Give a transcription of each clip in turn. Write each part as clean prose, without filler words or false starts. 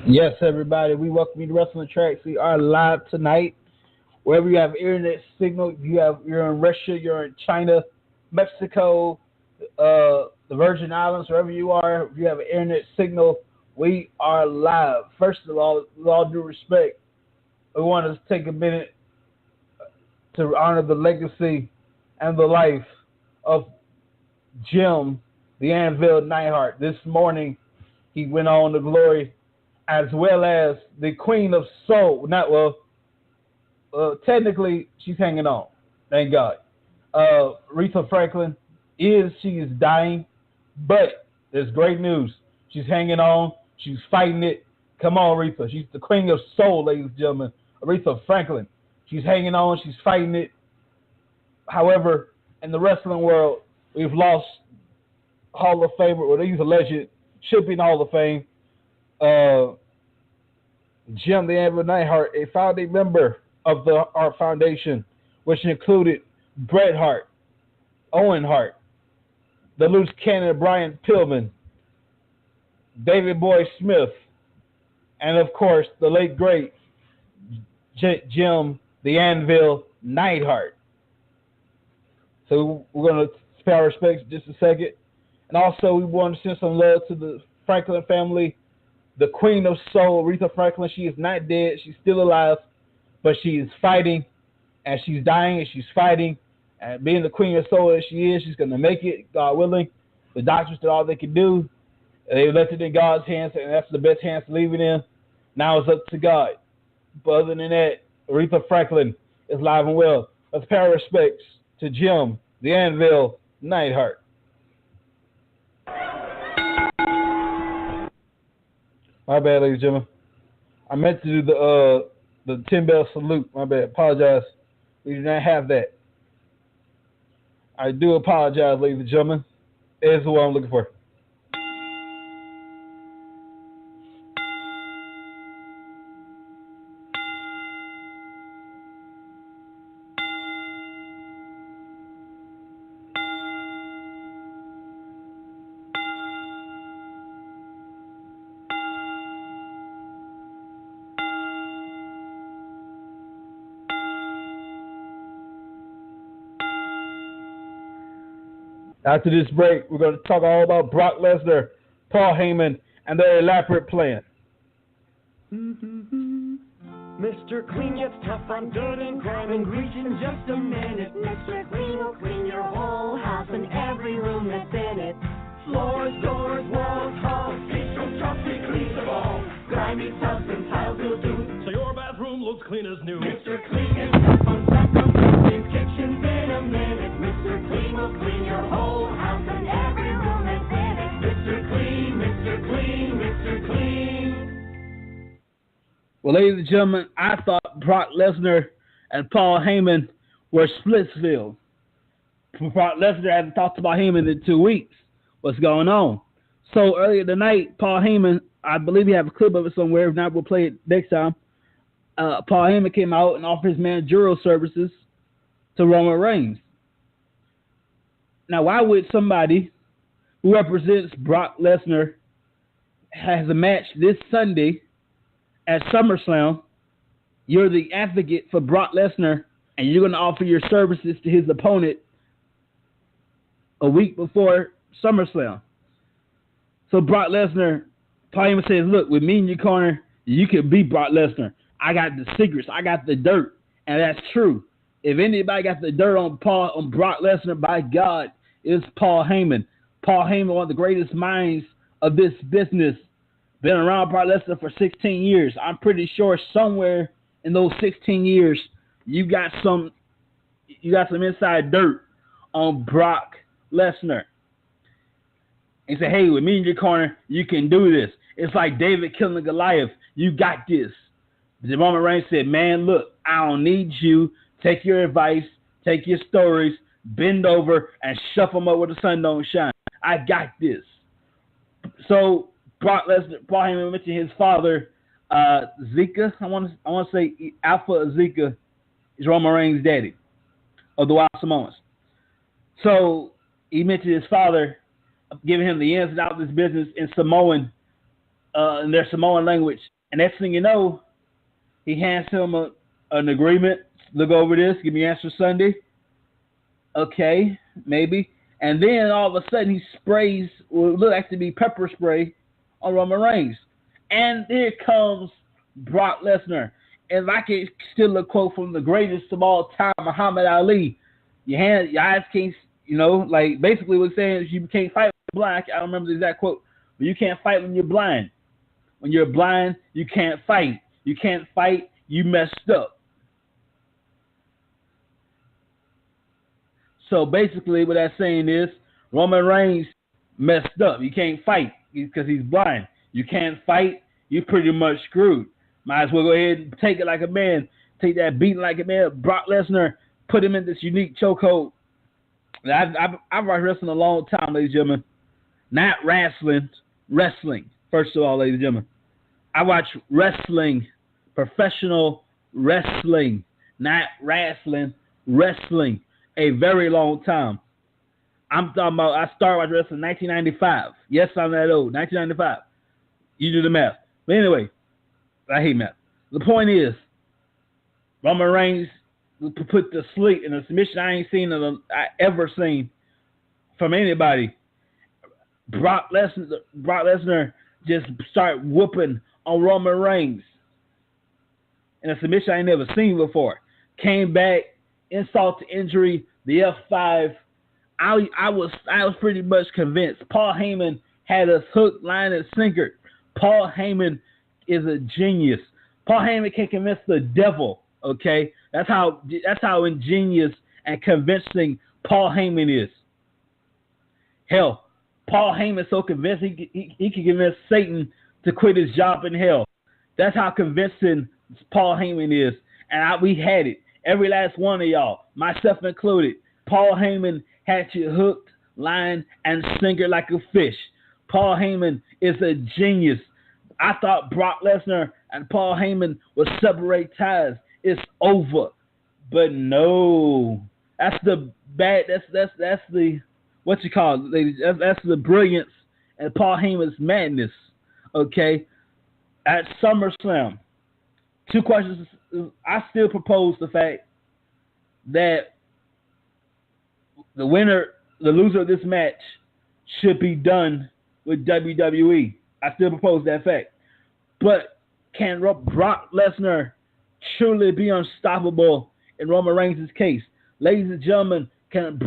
Yes, everybody, we welcome you to Wrestling Tracks. We are live tonight. Wherever you have internet signal, you're in Russia, you're in China, Mexico, the Virgin Islands, wherever you are, if you have an internet signal, we are live. First of all, with all due respect, we want to take a minute to honor the legacy and the life of Jim, the Anvil Neidhart. This morning, he went on to glory, as well as the Queen of Soul. Technically, she's hanging on. Thank God. Aretha Franklin she is dying, but there's great news. She's hanging on. She's fighting it. Come on, Aretha. She's the Queen of Soul, ladies and gentlemen. Aretha Franklin. She's hanging on. She's fighting it. However, in the wrestling world, we've lost Hall of Famer, or he's a legend, should be in Hall of Fame. Jim the Anvil Neidhart, a founding member of the Hart Foundation, which included Bret Hart, Owen Hart, the loose cannon Brian Pillman, David Boy Smith, and of course the late great Jim the Anvil Neidhart. So we're going to pay our respects in just a second. And also we want to send some love to the Franklin family, the Queen of Soul, Aretha Franklin. She is not dead. She's still alive, but she is fighting, and she's dying, and she's fighting. And being the Queen of Soul as she is, she's going to make it, God willing. The doctors did all they could do. They left it in God's hands, and that's the best hands to leave it in. Now it's up to God. But other than that, Aretha Franklin is alive and well. Let's pay our respects to Jim, the Anvil Neidhart. My bad, ladies and gentlemen. I meant to do the 10-bell salute. My bad. Apologize. We do not have that. I do apologize, ladies and gentlemen. That is what I'm looking for. After this break, we're going to talk all about Brock Lesnar, Paul Heyman, and their elaborate plan. Mr. Clean gets tough on dirt and grime and grease in just a minute. Mr. Clean will clean your whole house and every room that's in it. Floors, doors, walls, halls, seats from trucks, he cleans them all. Grimy tubs and tiles will do, so your bathroom looks clean as new. Mr. Clean gets tough on sacrificing kitchens in a minute. Mr. Clean will clean your whole house and every room that's in it. Mr. Clean, Mr. Clean, Mr. Clean. Well, ladies and gentlemen, I thought Brock Lesnar and Paul Heyman were Splitsville. Brock Lesnar hasn't talked about Heyman in 2 weeks. What's going on? So earlier tonight, Paul Heyman, I believe you have a clip of it somewhere. If not, we'll play it next time. Paul Heyman came out and offered his managerial services to Roman Reigns. Now, why would somebody who represents Brock Lesnar has a match this Sunday at Summerslam? You're the advocate for Brock Lesnar, and you're going to offer your services to his opponent a week before SummerSlam. So Brock Lesnar, Paul Heyman says, look, with me in your corner, you can beat Brock Lesnar. I got the secrets. I got the dirt. And that's true. If anybody got the dirt on Brock Lesnar, by God, it's Paul Heyman. Paul Heyman, one of the greatest minds of this business. Been around Brock Lesnar for 16 years. I'm pretty sure somewhere in those 16 years, you got some inside dirt on Brock Lesnar. And say, hey, with me in your corner, you can do this. It's like David killing Goliath. You got this. The Roman Reigns said, man, look, I don't need you. Take your advice, take your stories, bend over, and shuffle them up where the sun don't shine. I got this. So Brock Lesnar, Paul Heyman mentioned his father, Zika. I want to say Alpha Zika is Roman Reigns' daddy of the Wild Samoans. So he mentioned his father, giving him the ins and outs of this business in Samoan, in their Samoan language. And next thing you know, he hands him an agreement. Look over this. Give me answer Sunday. Okay, maybe. And then all of a sudden he sprays what look like to be pepper spray on Roman Reigns. And here comes Brock Lesnar. And if I can steal a quote from the greatest of all time, Muhammad Ali, your eyes can't, like basically what it's saying is you can't fight when you're blind. I don't remember the exact quote, but you can't fight when you're blind. When you're blind, you can't fight. You can't fight, you messed up. So basically what that's saying is Roman Reigns messed up. You can't fight because he's blind. You can't fight, you're pretty much screwed. Might as well go ahead and take it like a man. Take that beating like a man. Brock Lesnar, put him in this unique chokehold. I've watched wrestling a long time, ladies and gentlemen. Not wrestling. First of all, ladies and gentlemen. I watch wrestling, professional wrestling, not wrestling, a very long time. I'm talking about, I started watching wrestling in 1995. Yes, I'm that old, 1995. You do the math. But anyway, I hate math. The point is, Roman Reigns put to sleep in a submission I ever seen from anybody. Brock Lesnar just started whooping on Roman Reigns in a submission I ain't never seen before. Came back, insult to injury, the F5. I was pretty much convinced. Paul Heyman had us hooked, line, and sinker. Paul Heyman is a genius. Paul Heyman can convince the devil. Okay, that's how ingenious and convincing Paul Heyman is. Hell, Paul Heyman's so convinced he can convince Satan to quit his job in hell. That's how convincing Paul Heyman is. And we had it. Every last one of y'all, myself included. Paul Heyman had you hooked, line, and sinker like a fish. Paul Heyman is a genius. I thought Brock Lesnar and Paul Heyman would separate ties. It's over. But no. That's the what you call it, ladies. That's the brilliance and Paul Heyman's madness. Okay? At SummerSlam, 2 questions. I still propose the fact that the loser of this match should be done with WWE. I still propose that fact. But can Brock Lesnar truly be unstoppable in Roman Reigns' case? Ladies and gentlemen, can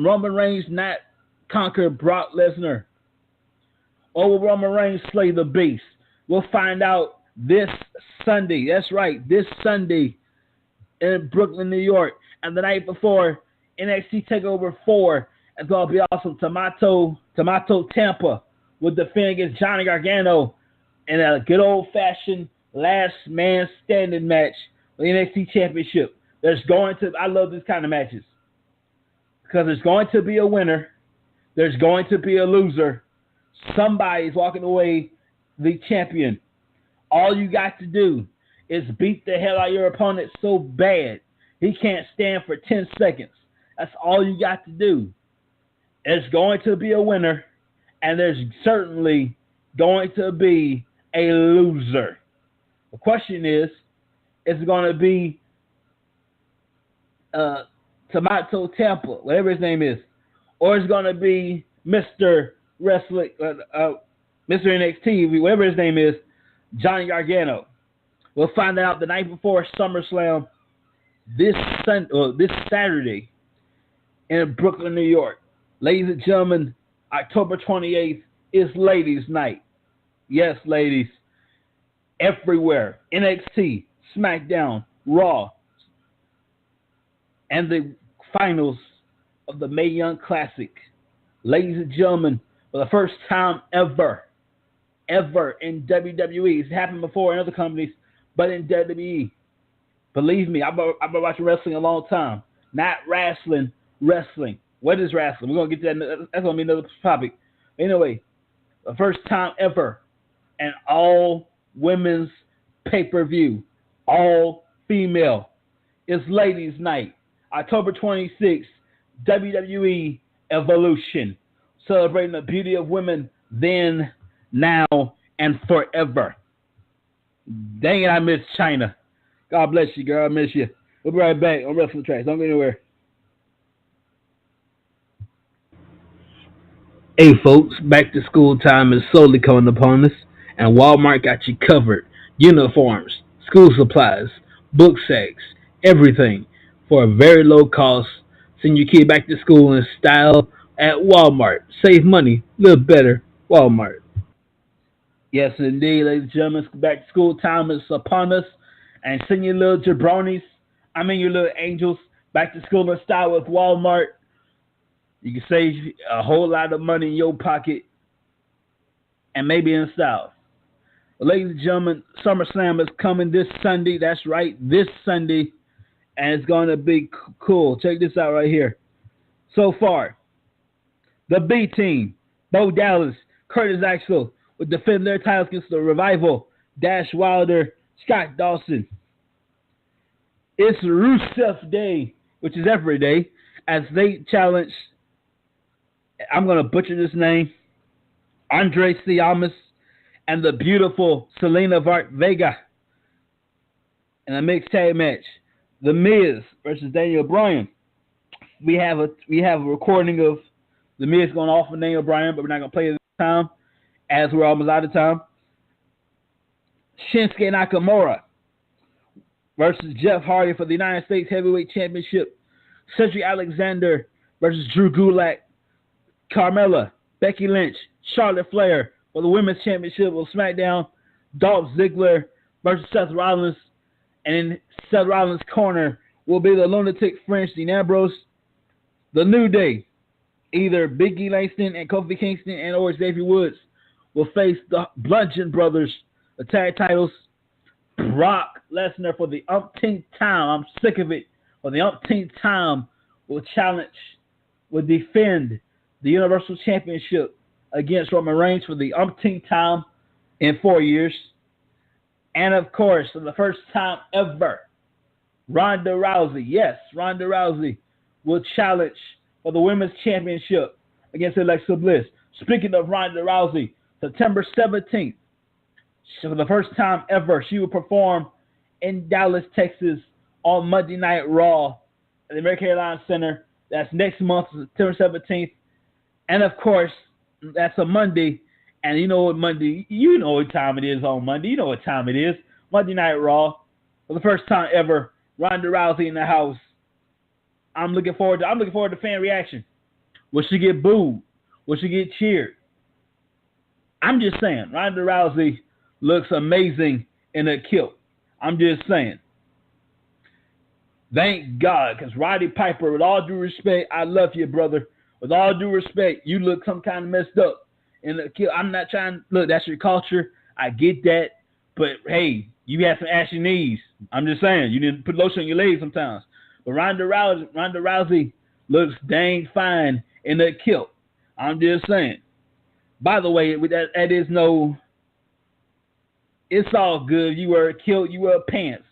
Roman Reigns not conquer Brock Lesnar? Or will Roman Reigns slay the beast? We'll find out this Sunday. That's right, this Sunday in Brooklyn, New York. And the night before, NXT TakeOver 4. It's going to be awesome. Tommaso Ciampa will defend against Johnny Gargano in a good old-fashioned last man standing match for the NXT Championship. I love this kind of matches because there's going to be a winner. There's going to be a loser. Somebody's walking away the champion. All you got to do is beat the hell out of your opponent so bad he can't stand for 10 seconds. That's all you got to do. There's going to be a winner, and there's certainly going to be a loser. The question is it going to be Tommaso Ciampa, whatever his name is, or it's going to be Mr. Wrestling, Mr. NXT, whatever his name is, Johnny Gargano. We'll find out the night before SummerSlam this Saturday in Brooklyn, New York. Ladies and gentlemen, October 28th is Ladies' Night. Yes, ladies. Everywhere. NXT, SmackDown, Raw, and the finals of the Mae Young Classic. Ladies and gentlemen, for the first time ever in WWE. It's happened before in other companies, but in WWE. Believe me, I've been watching wrestling a long time. Not wrestling. What is wrestling? We're going to get to that. That's going to be another topic. Anyway, the first time ever an all-women's pay-per-view, all-female. It's Ladies' Night. October 26th, WWE Evolution. Celebrating the beauty of women then, now and forever. Dang it, I miss China. God bless you, girl. I miss you. We'll be right back on Wrestling Tracks. Don't go anywhere. Hey, folks, back to school time is slowly coming upon us, and Walmart got you covered. Uniforms, school supplies, book sacks, everything for a very low cost. Send your kid back to school in style at Walmart. Save money, live better. Walmart. Yes, indeed, ladies and gentlemen. Back to school time is upon us. And send your little jabronis, your little angels, back to school in style with Walmart. You can save a whole lot of money in your pocket and maybe in style. Well, ladies and gentlemen, Summerslam is coming this Sunday. That's right, this Sunday. And it's going to be cool. Check this out right here. So far, the B team, Bo Dallas, Curtis Axel, will defend their titles against the Revival, Dash Wilder, Scott Dawson. It's Rusev Day, which is every day, as they challenge, I'm going to butcher this name, Andre Siamis and the beautiful Selena Vega in a mixed tag match. The Miz versus Daniel Bryan. We have a recording of The Miz going off with Daniel Bryan, but we're not going to play it this time, as we're almost out of time. Shinsuke Nakamura versus Jeff Hardy for the United States Heavyweight Championship. Cedric Alexander versus Drew Gulak. Carmella, Becky Lynch, Charlotte Flair for the Women's Championship of SmackDown. Dolph Ziggler versus Seth Rollins. And in Seth Rollins' corner will be the lunatic French Dean Ambrose. The New Day, either Big E Langston and Kofi Kingston and or Xavier Woods, will face the Bludgeon Brothers, the tag titles. Brock Lesnar for the umpteenth time, I'm sick of it, for the umpteenth time will defend the Universal Championship against Roman Reigns for the umpteenth time in 4 years. And of course, for the first time ever, Ronda Rousey, yes, Ronda Rousey will challenge for the Women's Championship against Alexa Bliss. Speaking of Ronda Rousey, September 17th, for the first time ever, she will perform in Dallas, Texas on Monday Night Raw at the American Airlines Center. That's next month, September 17th. And of course, that's a Monday. And you know what time it is on Monday. You know what time it is. Monday Night Raw. For the first time ever, Ronda Rousey in the house. I'm looking forward to fan reaction. Will she get booed? Will she get cheered? I'm just saying, Ronda Rousey looks amazing in a kilt. I'm just saying. Thank God, because Roddy Piper, with all due respect, I love you, brother. With all due respect, you look some kind of messed up in a kilt. I'm not trying. Look, that's your culture. I get that. But hey, you have some ashy knees. I'm just saying. You need to put lotion on your legs sometimes. But Ronda Rousey looks dang fine in a kilt. I'm just saying. By the way, that is no. It's all good. You wear a kilt, you wear pants.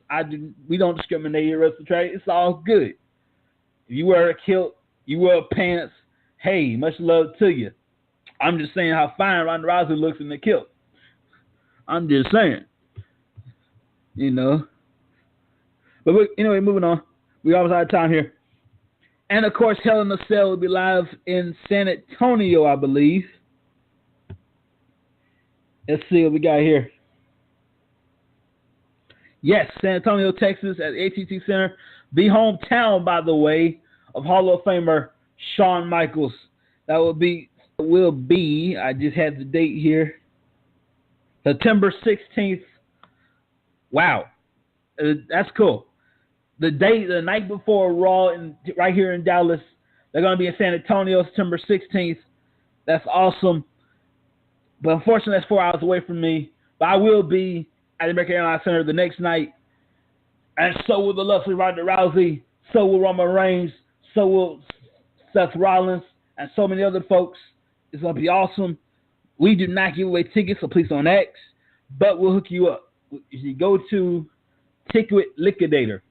We don't discriminate here, Wrestle Trade. It's all good. If you wear a kilt, you wear pants. Hey, much love to you. I'm just saying how fine Ronda Rousey looks in the kilt. I'm just saying. But anyway, moving on. We're almost out of time here. And of course, Hell in a Cell will be live in San Antonio, I believe. Let's see what we got here. Yes, San Antonio, Texas, at the AT&T Center. The hometown, by the way, of Hall of Famer Shawn Michaels. That will be, I just had the date here, September 16th. Wow. That's cool. The night before Raw, right here in Dallas, they're going to be in San Antonio, September 16th. That's awesome. But unfortunately, that's 4 hours away from me. But I will be at the American Airlines Center the next night. And so will the lovely Ronda Rousey. So will Roman Reigns. So will Seth Rollins. And so many other folks. It's going to be awesome. We do not give away tickets, so please don't ask. But we'll hook you up. If you go to Ticket Liquidator.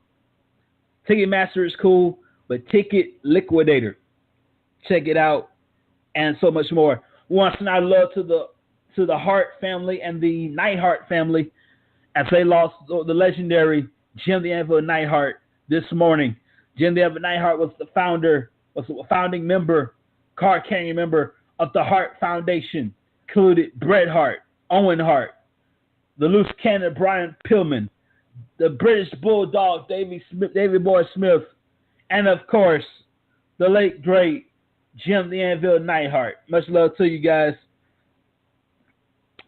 Ticketmaster is cool, but Ticket Liquidator. Check it out. And so much more. We want to send our love to the to the Hart family and the Neidhart family as they lost the legendary Jim the Anvil Neidhart this morning. Jim the Anvil Neidhart was a founding member, card-carrying member of the Hart Foundation. Included Bret Hart, Owen Hart, the loose cannon Brian Pillman, the British Bulldog Davy Boy Smith, and of course, the late great Jim the Anvil Neidhart. Much love to you guys.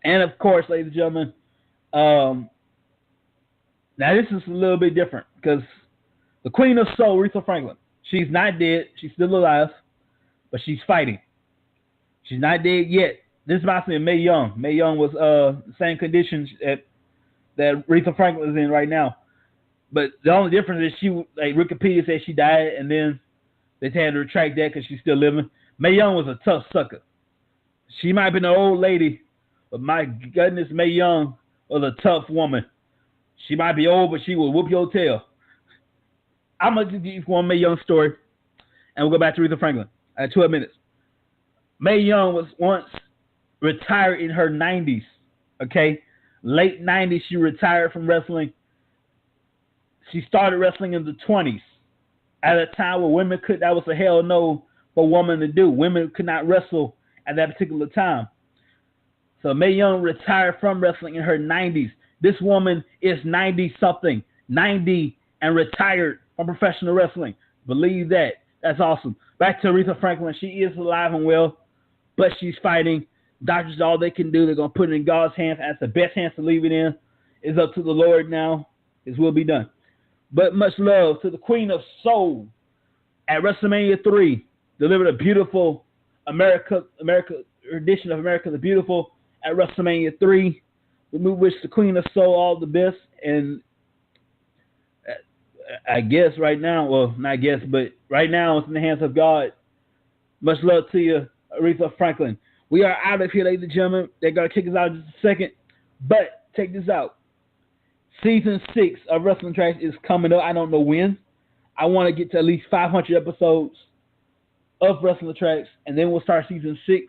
And of course, ladies and gentlemen, now this is a little bit different because the Queen of Soul, Aretha Franklin, she's not dead. She's still alive, but she's fighting. She's not dead yet. This reminds me of Mae Young. Mae Young was the same conditions that Aretha Franklin is in right now. But the only difference is like Wikipedia said she died, and then they had to retract that because she's still living. Mae Young was a tough sucker. She might have been an old lady, but my goodness, Mae Young was a tough woman. She might be old, but she will whoop your tail. I'm going to give you one Mae Young story, and we'll go back to Aretha Franklin. I have 12 minutes. Mae Young was once retired in her 90s, okay? Late 90s, she retired from wrestling. She started wrestling in the 20s at a time where that was a hell no for a woman to do. Women could not wrestle at that particular time. So Mae Young retired from wrestling in her 90s. This woman is 90-something, 90 and retired from professional wrestling. Believe that. That's awesome. Back to Aretha Franklin. She is alive and well, but she's fighting. Doctors, all they can do, they're going to put it in God's hands. That's the best hands to leave it in. It's up to the Lord now. His will be done. But much love to the Queen of Soul at WrestleMania 3. Delivered a beautiful edition of America the Beautiful at WrestleMania 3. We wish the Queen of Soul all the best. And I guess right now, well, not guess, but right now it's in the hands of God. Much love to you, Aretha Franklin. We are out of here, ladies and gentlemen. They're going to kick us out in just a second. But check this out. Season 6 of Wrestling Tracks is coming up. I don't know when. I want to get to at least 500 episodes of Wrestling Tracks, and then we'll start Season 6.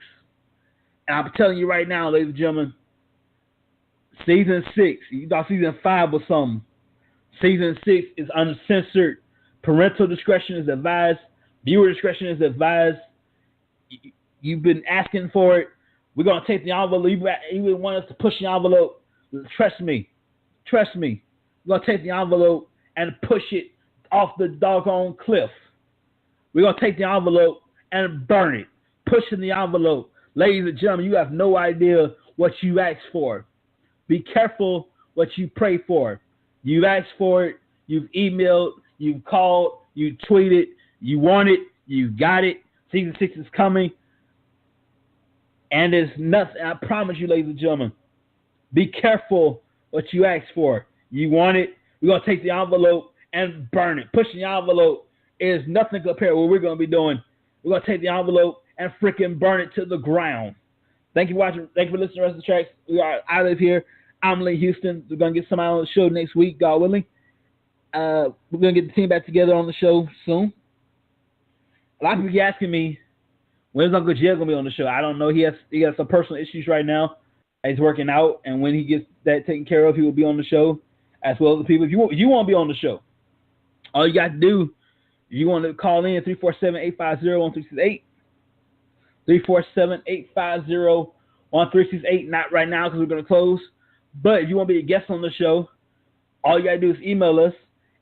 And I'm telling you right now, ladies and gentlemen, Season 6, you thought Season 5 was something. Season 6 is uncensored. Parental discretion is advised. Viewer discretion is advised. You've been asking for it. We're going to take the envelope. You would want us to push the envelope. Trust me. Trust me. We're going to take the envelope and push it off the doggone cliff. We're going to take the envelope and burn it. Pushing the envelope. Ladies and gentlemen, you have no idea what you asked for. Be careful what you pray for. You've asked for it. You've emailed. You've called. You tweeted. You want it. You got it. Season 6 is coming. And it's nothing. I promise you, ladies and gentlemen, be careful what you ask for. You want it. We're going to take the envelope and burn it. Pushing the envelope is nothing compared to what we're going to be doing. We're going to take the envelope and freaking burn it to the ground. Thank you for watching. Thank you for listening to Wrestling Tracks. We are out of here. I'm Lee Houston. We're going to get somebody on the show next week, God willing. We're going to get the team back together on the show soon. A lot of people are asking me, when's Uncle Jay going to be on the show? I don't know. He has some personal issues right now. He's working out, and when he gets that taken care of, he will be on the show, as well as the people. If you want to be on the show, all you got to do, if you want to call in, 347-850-1368. 347-850-1368. Not right now because we're going to close. But if you want to be a guest on the show, all you got to do is email us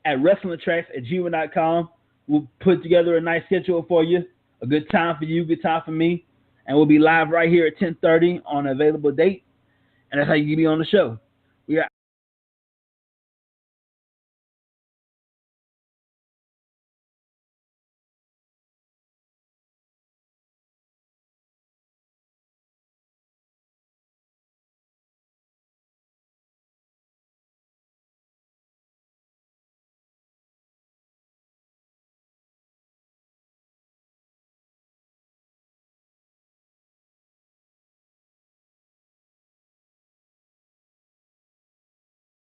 at wrestlingtracks@gmail.com. We'll put together a nice schedule for you, a good time for you, good time for me, and we'll be live right here at 10:30 on an available date. And that's how you can be on the show.